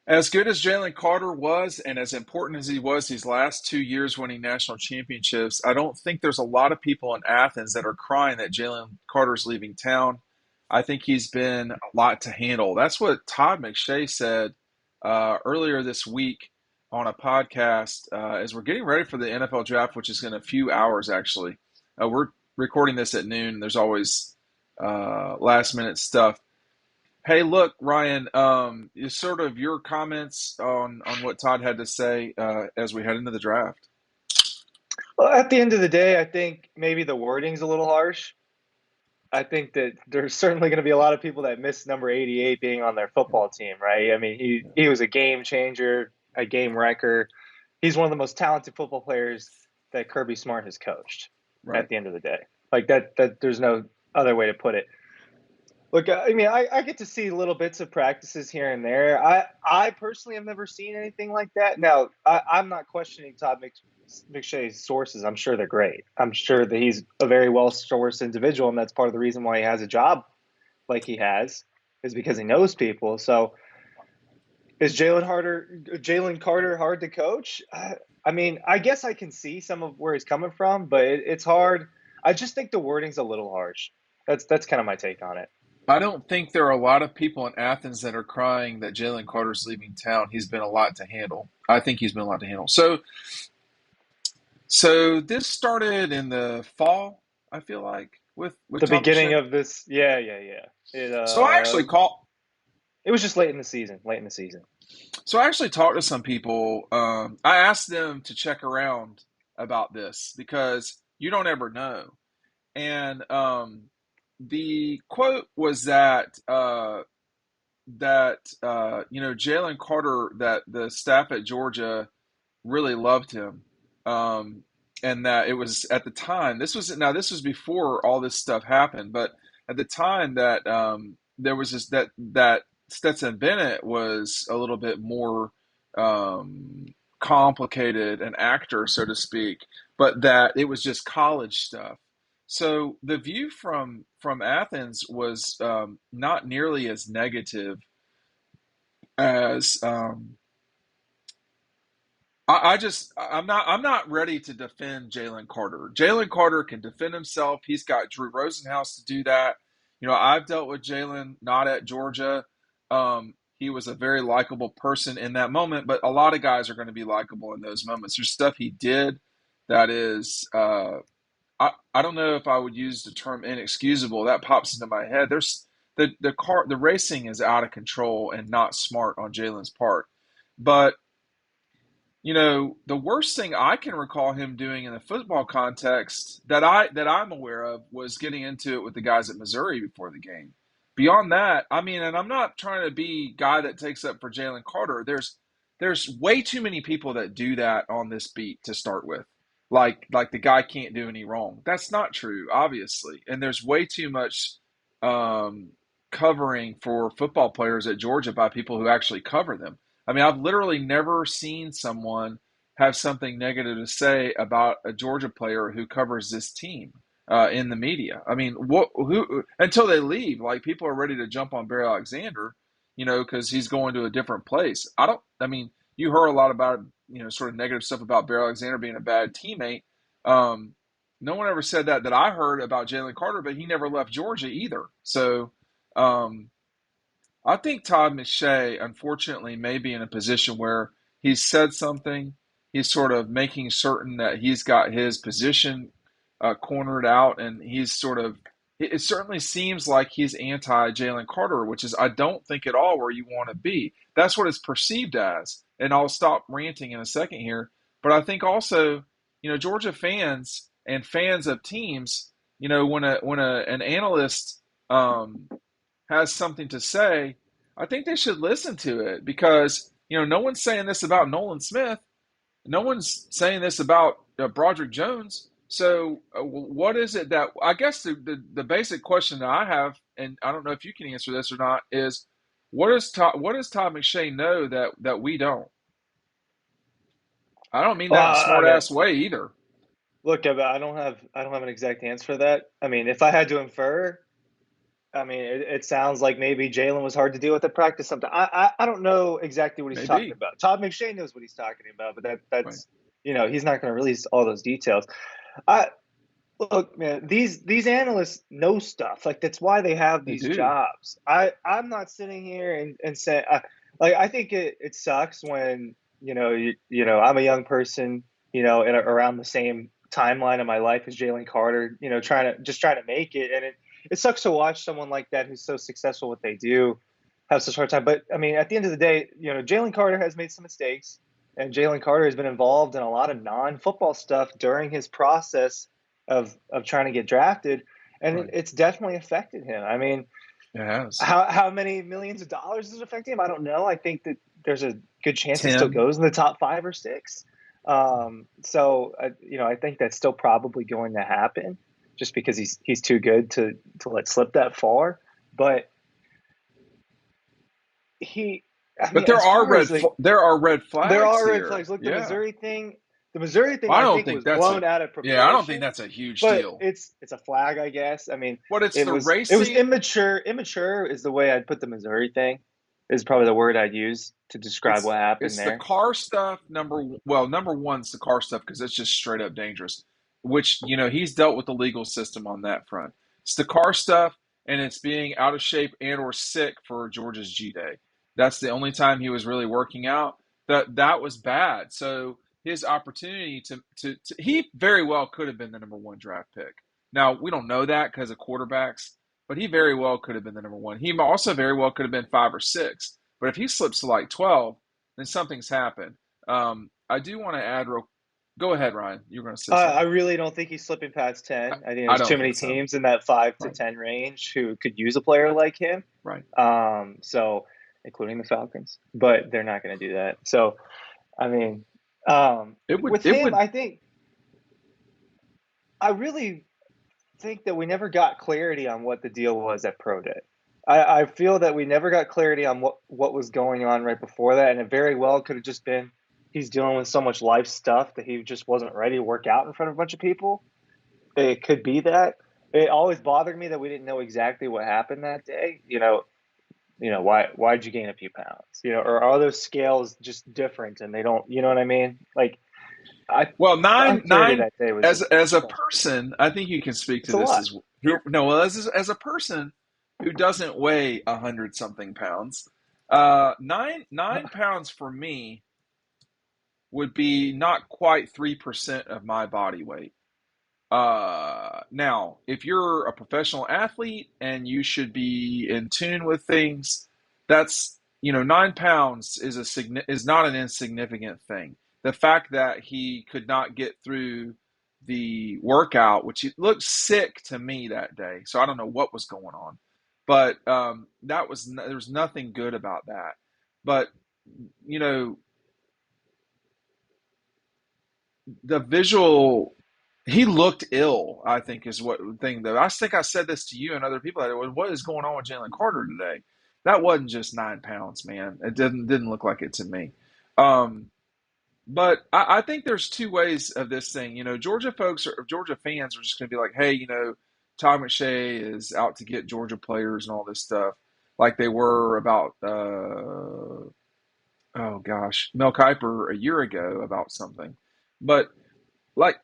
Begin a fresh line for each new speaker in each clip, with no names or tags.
As good as Jalen Carter was, and as important as he was these last 2 years winning national championships, I don't think there's a lot of people in Athens that are crying that Jalen Carter's leaving town. I think he's been a lot to handle. That's what Todd McShay said earlier this week on a podcast as we're getting ready for the NFL draft, which is in a few hours, actually. We're recording this at noon, and there's always last minute stuff. Hey, look, Ryan, sort of your comments on what Todd had to say as we head into the draft.
Well, at the end of the day, I think maybe the wording's a little harsh. I think that there's certainly going to be a lot of people that miss number 88 being on their football team, right? I mean, he was a game changer, a game wrecker. He's one of the most talented football players that Kirby Smart has coached
Right.
at the end of the day. Like that there's no other way to put it. Look, I mean, I get to see little bits of practices here and there. I personally have never seen anything like that. Now, I'm not questioning McShay's sources. I'm sure they're great. I'm sure that he's a very well sourced individual, and that's part of the reason why he has a job like he has, is because he knows people. So, is Jalen Carter hard to coach? I mean, I guess I can see some of where he's coming from, but it's hard. I just think the wording's a little harsh. That's kind of my take on it.
I don't think there are a lot of people in Athens that are crying that Jalen Carter's leaving town. He's been a lot to handle. I think he's been a lot to handle. So this started in the fall, I feel like, with
The
Tom
beginning
McShay.
of this, yeah. It
So I actually called.
it was just late in the season. Late in the season.
So I actually talked to some people. I asked them to check around about this because you don't ever know. And the quote was that Jalen Carter, that the staff at Georgia really loved him, and that it was at the time. This was before all this stuff happened, but at the time that there was that Stetson Bennett was a little bit more complicated, an actor, so to speak, but that it was just college stuff. So the view from Athens was not nearly as negative as I'm not ready to defend Jalen Carter. Jalen Carter can defend himself. He's got Drew Rosenhaus to do that. I've dealt with Jalen not at Georgia. He was a very likable person in that moment, but a lot of guys are going to be likable in those moments. There's stuff he did that is I don't know if I would use the term inexcusable. That pops into my head. There's the racing is out of control and not smart on Jalen's part. But the worst thing I can recall him doing in the football context that I'm aware of was getting into it with the guys at Missouri before the game. Beyond that, I mean, and I'm not trying to be guy that takes up for Jalen Carter. There's way too many people that do that on this beat to start with. Like the guy can't do any wrong. That's not true, obviously. And there's way too much um, covering for football players at Georgia by people who actually cover them. I mean, I've literally never seen someone have something negative to say about a Georgia player who covers this team in the media. I mean, who until they leave, like people are ready to jump on Barry Alexander, because he's going to a different place. I don't. I mean, you heard a lot about sort of negative stuff about Barry Alexander being a bad teammate. Um, no one ever said that I heard about Jalen Carter, but he never left Georgia either. So. Um, I think Todd McShay, unfortunately, may be in a position where he's said something. He's sort of making certain that he's got his position cornered out, and he's sort of. It certainly seems like he's anti Jalen Carter, which is I don't think at all where you want to be. That's what it's perceived as. And I'll stop ranting in a second here, but I think also, Georgia fans and fans of teams, when an analyst has something to say, I think they should listen to it because no one's saying this about Nolan Smith. No one's saying this about Broderick Jones. So what is it that I guess the basic question that I have, and I don't know if you can answer this or not, is what does Todd McShay know that we don't? I don't mean
Well,
that in a
I
smart
mean,
ass way either.
look, I don't have an exact answer for that. I mean, if I had to infer, I mean, it sounds like maybe Jalen was hard to deal with at practice. Something I don't know exactly what he's talking
Maybe.
about. Todd McShay knows what he's talking about, but
Right.
that's he's not going to release all those details. I Look, man, these analysts know stuff. Like that's why they have
They
these
do.
jobs. I'm not sitting here and saying like I think it sucks when I'm a young person around the same timeline of my life as Jalen Carter, trying to make it, and it sucks to watch someone like that who's so successful what they do have such a hard time. But I mean, at the end of the day, Jalen Carter has made some mistakes, and Jalen Carter has been involved in a lot of non-football stuff during his process of trying to get drafted, and
Right.
it's definitely affected him. I mean,
It has.
how many millions of dollars is it affecting him? I don't know. I think that there's a good chance he still
10.
goes in the top 5 or 6. I think that's still probably going to happen, just because he's too good to let slip that far. But he, I
But
mean, as far as like
there are red
there
flags
are red
here.
flags. Look,
Yeah.
the Missouri thing,
Well, I
I
don't
think
think
was
that's a
blown out of
yeah, I don't think
proportion,
that's a huge
but
deal.
it's a flag, I guess. I mean,
But it's the
it was
racing,
immature. Immature is the way I'd put the Missouri thing. Is probably the word I'd use to describe what happened
it's the
there.
car stuff. Number one's the car stuff because it's just straight up dangerous. Which he's dealt with the legal system on that front. It's the car stuff, and it's being out of shape and or sick for Georgia's G Day. That's the only time he was really working out. That was bad. So his opportunity to he very well could have been the number one draft pick. Now we don't know that because of quarterbacks, but he very well could have been the number one. He also very well could have been 5 or 6. But if he slips to like 12, then something's happened. I do want to add real. Go ahead, Ryan. You were going to say
I
something.
really don't think he's slipping past 10. I think
I
there's too
don't
many
think so.
teams in that 5 to
Right.
10 range who could use a player like him.
Right.
So including the Falcons, but they're not going to do that. So I mean,
It would.
with
It
him,
would.
I really think that we never got clarity on what the deal was at Pro Day. I feel that we never got clarity on what was going on right before that, and it very well could have just been he's dealing with so much life stuff that he just wasn't ready to work out in front of a bunch of people. It could be that. It always bothered me that we didn't know exactly what happened that day. Why'd you gain a few pounds? Or are those scales just different and they don't? You know what I mean? Like
Well,
the
nine
unclarity
nine
that day was
as
just
a
frustrating.
person, I think you can speak to
It's a
this
lot.
as no. Well, as a person who doesn't weigh 100 something pounds, 9 pounds for me would be not quite 3% of my body weight. Now, if you're a professional athlete and you should be in tune with things, that's 9 pounds is not an insignificant thing. The fact that he could not get through the workout, which he looked sick to me that day, so I don't know what was going on, but there was nothing good about that. But you know, the visual he looked ill, I think is what thing though. I think I said this to you and other people that was what is going on with Jalen Carter today. That wasn't just 9 pounds, man. It didn't look like it to me. Um, but I think there's two ways of this thing. Georgia fans are just going to be like, hey, Todd McShay is out to get Georgia players and all this stuff, like they were about oh gosh, Mel Kiper a year ago about something. But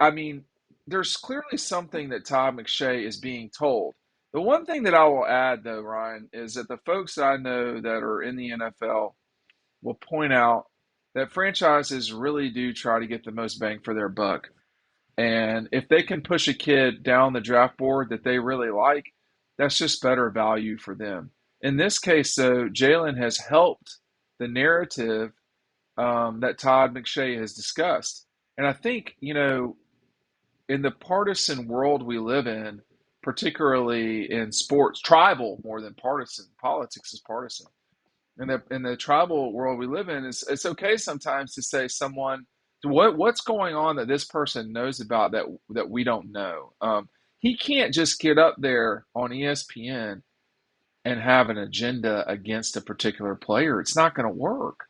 I mean, there's clearly something that Todd McShay is being told. The one thing that I will add, though, Ryan, is that the folks that I know that are in the NFL will point out that franchises really do try to get the most bang for their buck. And if they can push a kid down the draft board that they really like, that's just better value for them. In this case, though, Jalen has helped the narrative that Todd McShay has discussed. And I think, in the partisan world we live in, particularly in sports, tribal more than partisan, politics is partisan. In the tribal world we live in, it's okay sometimes to say what's going on that this person knows about that we don't know. He can't just get up there on ESPN and have an agenda against a particular player. It's not going to work.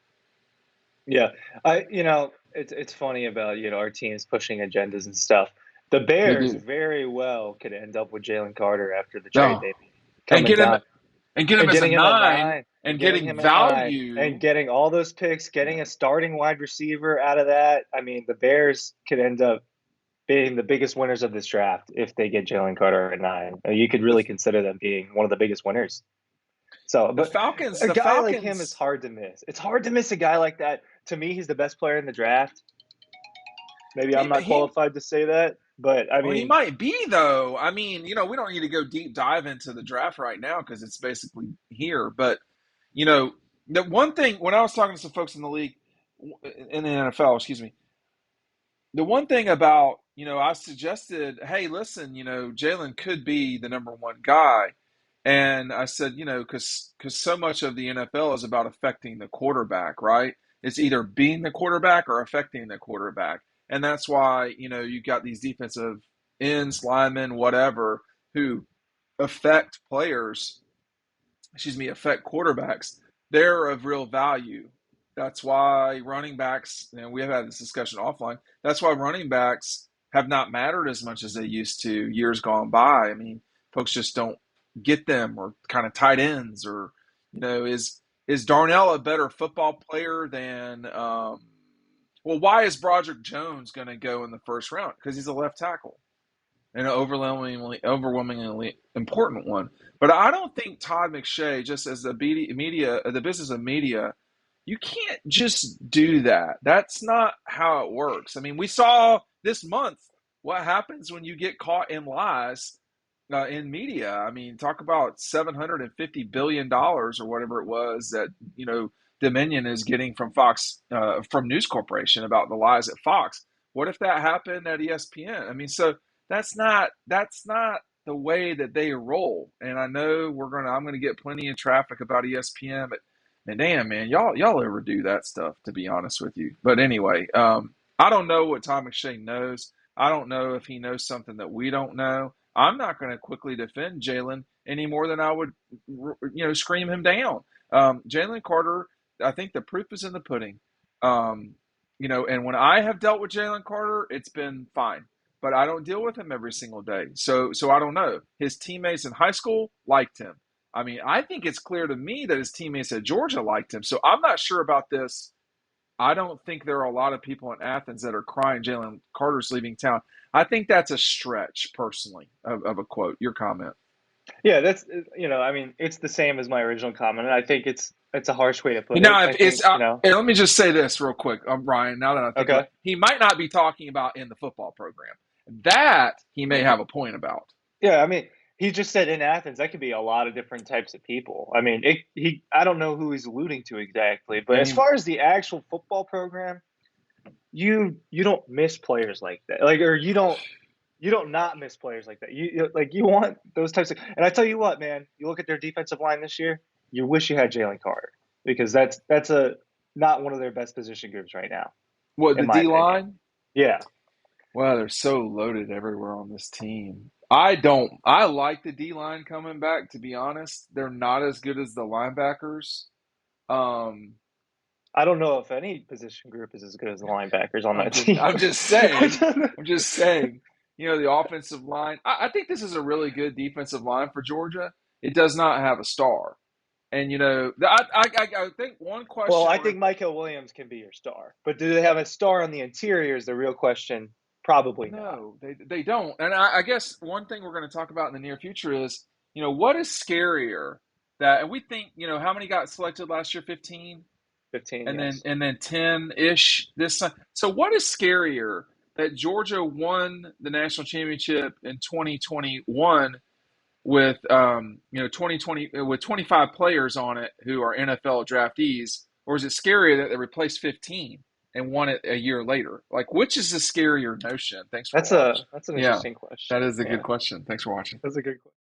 Yeah, it's funny about our teams pushing agendas and stuff. The
They
Bears
do.
very well could end up with Jalen Carter after the trade
Oh,
they made.
and
coming
get him
down
and get him
and
as a
getting him at
9
9 and
and
getting
getting
him at 9 and
value.
getting all those picks,
Yeah.
getting a starting wide receiver out of that. I mean, the Bears could end up being the biggest winners of this draft if they get Jalen Carter at 9. You could
The
really consider them being one of the biggest winners. So,
the
but
Falcons
a
the
guy like him is
Falcons
hard to miss. It's hard to miss a guy like that. To me, he's the best player in the draft. Maybe I'm not
he
qualified to say that, but I
well, he
mean,
might be though. I mean, we don't need to go deep dive into the draft right now because it's basically here. But you know, the one thing when I was talking to some folks in the league, in the NFL, excuse me, the one thing about I suggested, hey, listen, Jalen could be the number one guy, and I said, because so much of the NFL is about affecting the quarterback, right? It's either being the quarterback or affecting the quarterback, and that's why you got these defensive ends, linemen, whatever, who affect players, excuse me, affect quarterbacks. They're of real value. That's why running backs, and we have had this discussion offline, that's why running backs have not mattered as much as they used to years gone by. I mean, folks just don't get them, or kind of tight ends, or, is Darnell a better football player than, well, why is Broderick Jones going to go in the first round? Because he's a left tackle, an overwhelmingly important one. But I don't think Todd McShay, just as the business of media, you can't just do that. That's not how it works. I mean, we saw this month what happens when you get caught in lies in media. I mean, talk about $750 billion or whatever it was that Dominion is getting from Fox, from News Corporation, about the lies at Fox. What if that happened at ESPN? I mean, so that's not the way that they roll. And I know I'm gonna get plenty of traffic about ESPN, but man, damn man, y'all overdo that stuff, to be honest with you. But anyway, I don't know what Tom McShay knows. I don't know if he knows something that we don't know. I'm not going to quickly defend Jalen any more than I would, scream him down. Jalen Carter, I think the proof is in the pudding. And when I have dealt with Jalen Carter, it's been fine, but I don't deal with him every single day. So I don't know. His teammates in high school liked him. I mean, I think it's clear to me that his teammates at Georgia liked him. So I'm not sure about this. I don't think there are a lot of people in Athens that are crying Jalen Carter's leaving town. I think that's a stretch, personally, of a quote. Your comment.
yeah, that's I mean, it's the same as my original comment, and I think it's a harsh way to
You
put it.
know, if
I
it's
think,
and let me just say this real quick, Ryan. Now that I think about
okay.
it, he might not be talking about in the football program. That he may have a point about.
Yeah, I mean, he just said in Athens that could be a lot of different types of people. I mean, I don't know who he's alluding to exactly, but
And
as
he,
far as the actual football program, you don't miss players like that. Like, or you don't not miss players like that. You want those types of. And I tell you what, man, you look at their defensive line this year. You wish you had Jalen Carter, because that's a not one of their best position groups right now,
what, the
in my
D
opinion.
line?
Yeah,
Well, they're so loaded everywhere on this team. I don't. I like the D line coming back. To be honest, they're not as good as the linebackers. Um,
I don't know if any position group is as good as the linebackers on
I'm
that
just.
team.
I'm just
I
saying.
don't know.
I'm just saying. The offensive line. I think this is a really good defensive line for Georgia. It does not have a star, and I think one
Well,
question
I
we're
think Michael Williams can be your star, but do they have a star on the interior is the real question. Probably not.
no, they don't. And I guess one thing we're going to talk about in the near future is, what is scarier, that, and we think, how many got selected last year? 15,
15,
and then
yes.
10-ish this time. So what is scarier, that Georgia won the national championship in 2021 with 2020 with 25 players on it who are NFL draftees, or is it scarier that they replaced 15 and won it a year later? Like, which is the scarier notion? Thanks for
That's
watching.
an
Yeah,
interesting
that
question.
is a good
Yeah,
question. Thanks for watching.
that's a good question.